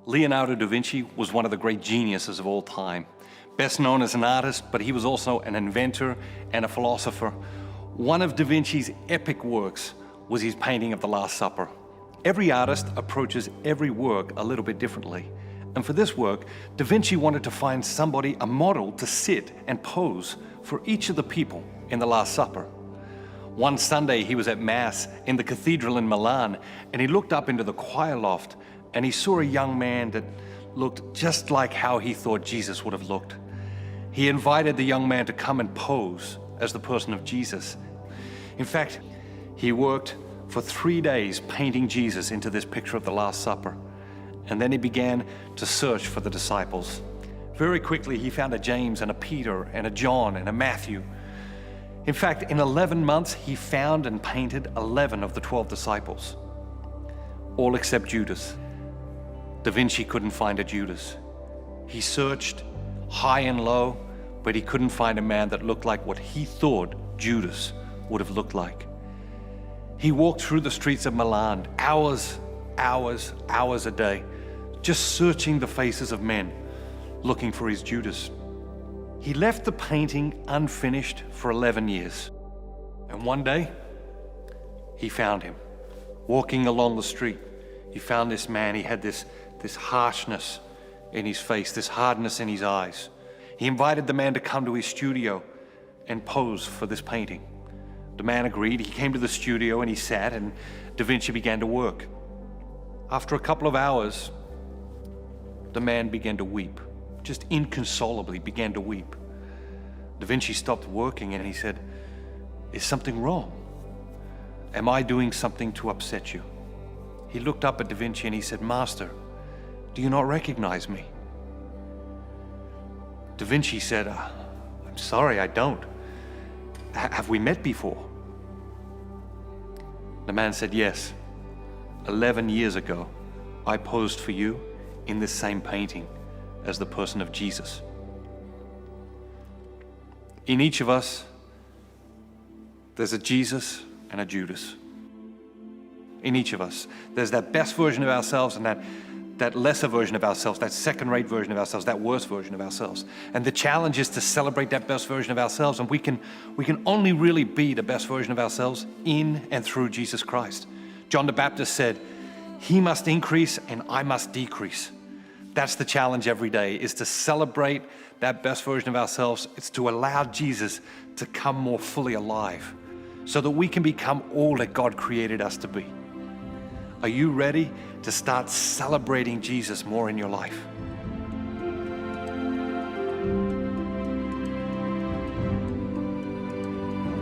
Leonardo da Vinci was one of the great geniuses of all time. Best known as an artist, but he was also an inventor and a philosopher. One of da Vinci's epic works was his painting of the Last Supper. Every artist approaches every work a little bit differently. And for this work, da Vinci wanted to find somebody, a model, to sit and pose for each of the people in the Last Supper. One Sunday, he was at Mass in the cathedral in Milan, and he looked up into the choir loft, and he saw a young man that looked just like how he thought Jesus would have looked. He invited the young man to come and pose as the person of Jesus. In fact, he worked for 3 days painting Jesus into this picture of the Last Supper. And then he began to search for the disciples. Very quickly, he found a James and a Peter and a John and a Matthew. In fact, in 11 months, he found and painted 11 of the 12 disciples, all except Judas. Da Vinci couldn't find a Judas. He searched high and low, but he couldn't find a man that looked like what he thought Judas would have looked like. He walked through the streets of Milan, hours a day, just searching the faces of men, looking for his Judas. He left the painting unfinished for 11 years. And one day, he found him, walking along the street. He found this man. He had this harshness in his face, this hardness in his eyes. He invited the man to come to his studio and pose for this painting. The man agreed. He came to the studio and he sat, and da Vinci began to work. After a couple of hours, the man began to weep, just inconsolably began to weep. Da Vinci stopped working and he said, "Is something wrong? Am I doing something to upset you?" He looked up at da Vinci and he said, "Master, do you not recognize me?" Da Vinci said, "I'm sorry, I don't. Have we met before?" The man said, "Yes. 11 years ago, I posed for you in this same painting as the person of Jesus." In each of us, there's a Jesus and a Judas. In each of us, there's that best version of ourselves and that lesser version of ourselves, that second-rate version of ourselves, that worst version of ourselves. And the challenge is to celebrate that best version of ourselves, and we can only really be the best version of ourselves in and through Jesus Christ. John the Baptist said, "He must increase and I must decrease." That's the challenge every day, is to celebrate that best version of ourselves. It's to allow Jesus to come more fully alive so that we can become all that God created us to be. Are you ready to start celebrating Jesus more in your life?